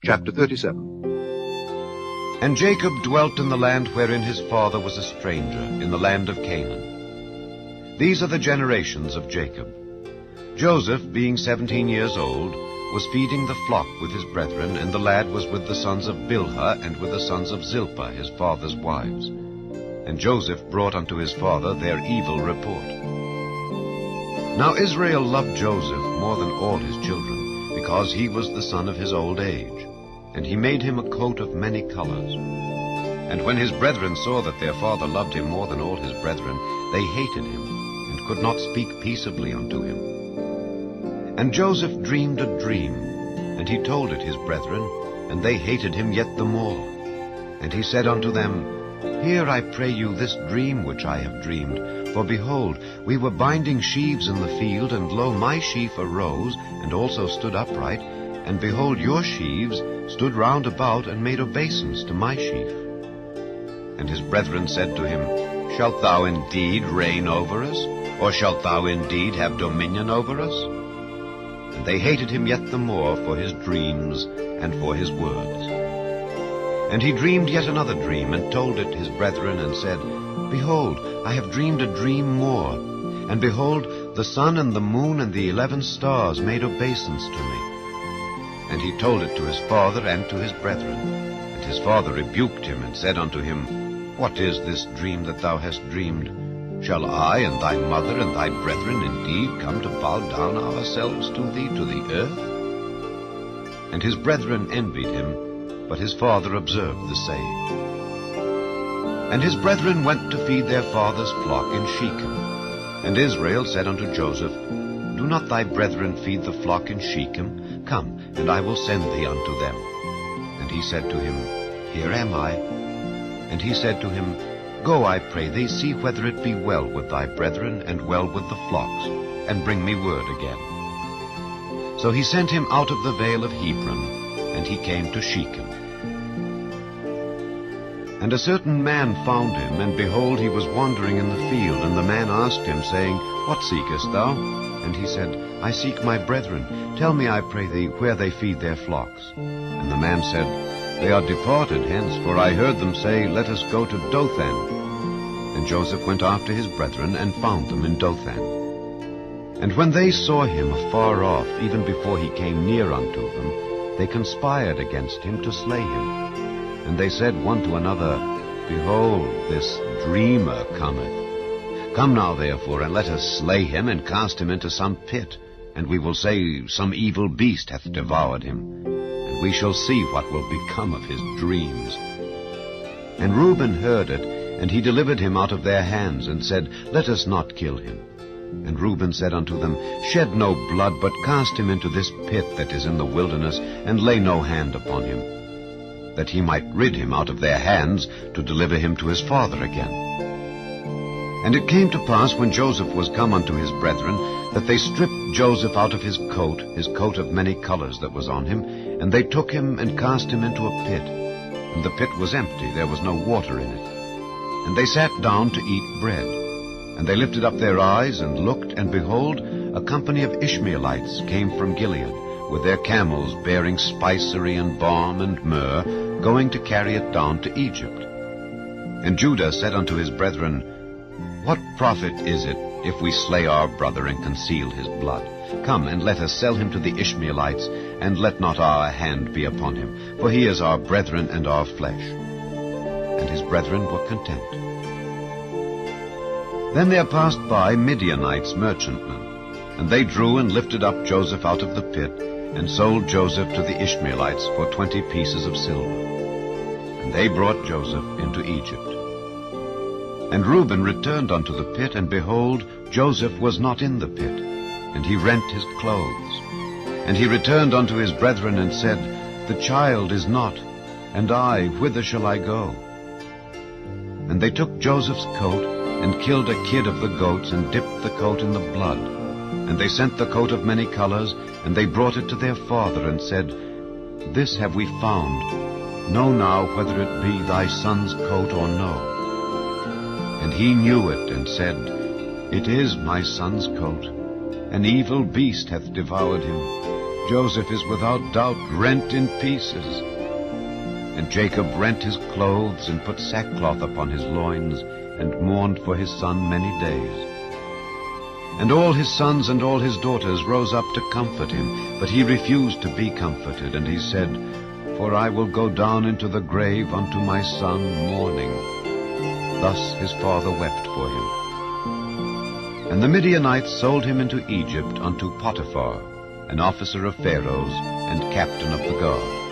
Chapter 37. And Jacob dwelt in the land wherein his father was a stranger, in the land of Canaan. These are the generations of Jacob. Joseph, being 17 years old, was feeding the flock with his brethren, and the lad was with the sons of Bilhah and with the sons of Zilpah, his father's wives. And Joseph brought unto his father their evil report. Now Israel loved Joseph more than all his children, because he was the son of his old age. And he made him a coat of many colors. And when his brethren saw that their father loved him more than all his brethren, they hated him, and could not speak peaceably unto him. And Joseph dreamed a dream, and he told it his brethren, and they hated him yet the more. And he said unto them, Hear, I pray you, this dream which I have dreamed. For behold, we were binding sheaves in the field, and lo, my sheaf arose, and also stood upright, and behold, your sheaves stood round about, and made obeisance to my sheaf. And his brethren said to him, Shalt thou indeed reign over us? Or shalt thou indeed have dominion over us? And they hated him yet the more for his dreams and for his words. And he dreamed yet another dream, and told it his brethren, and said, Behold, I have dreamed a dream more. And behold, the sun and the moon and the 11 stars made obeisance to me. And he told it to his father and to his brethren. And his father rebuked him, and said unto him, What is this dream that thou hast dreamed? Shall I and thy mother and thy brethren indeed come to bow down ourselves to thee to the earth? And his brethren envied him, but his father observed the saying. And his brethren went to feed their father's flock in Shechem. And Israel said unto Joseph, Do not thy brethren feed the flock in Shechem? Come, and I will send thee unto them. And he said to him, Here am I. And he said to him, Go, I pray thee, see whether it be well with thy brethren, and well with the flocks, and bring me word again. So he sent him out of the vale of Hebron, and he came to Shechem. And a certain man found him, and behold, he was wandering in the field. And the man asked him, saying, What seekest thou? And he said, I seek my brethren. Tell me, I pray thee, where they feed their flocks. And the man said, They are departed hence, for I heard them say, Let us go to Dothan. And Joseph went after his brethren, and found them in Dothan. And when they saw him afar off, even before he came near unto them, they conspired against him to slay him. And they said one to another, Behold, this dreamer cometh. Come now, therefore, and let us slay him, and cast him into some pit, and we will say, Some evil beast hath devoured him, and we shall see what will become of his dreams. And Reuben heard it, and he delivered him out of their hands, and said, Let us not kill him. And Reuben said unto them, Shed no blood, but cast him into this pit that is in the wilderness, and lay no hand upon him, that he might rid him out of their hands, to deliver him to his father again. And it came to pass, when Joseph was come unto his brethren, that they stripped Joseph out of his coat of many colors that was on him, and they took him and cast him into a pit. And the pit was empty, there was no water in it. And they sat down to eat bread. And they lifted up their eyes, and looked, and behold, a company of Ishmaelites came from Gilead, with their camels bearing spicery and balm and myrrh, going to carry it down to Egypt. And Judah said unto his brethren, What profit is it if we slay our brother and conceal his blood? Come, and let us sell him to the Ishmaelites, and let not our hand be upon him, for he is our brethren and our flesh. And his brethren were content. Then there passed by Midianites merchantmen, and they drew and lifted up Joseph out of the pit, and sold Joseph to the Ishmaelites for 20 pieces of silver. And they brought Joseph into Egypt. And Reuben returned unto the pit, and behold, Joseph was not in the pit, and he rent his clothes. And he returned unto his brethren, and said, The child is not, and I, whither shall I go? And they took Joseph's coat, and killed a kid of the goats, and dipped the coat in the blood. And they sent the coat of many colors, and they brought it to their father, and said, This have we found. Know now whether it be thy son's coat or no. And he knew it, and said, It is my son's coat. An evil beast hath devoured him. Joseph is without doubt rent in pieces. And Jacob rent his clothes and put sackcloth upon his loins, and mourned for his son many days. And all his sons and all his daughters rose up to comfort him, but he refused to be comforted, and he said, For I will go down into the grave unto my son mourning. Thus his father wept for him. And the Midianites sold him into Egypt unto Potiphar, an officer of Pharaoh's, and captain of the guard.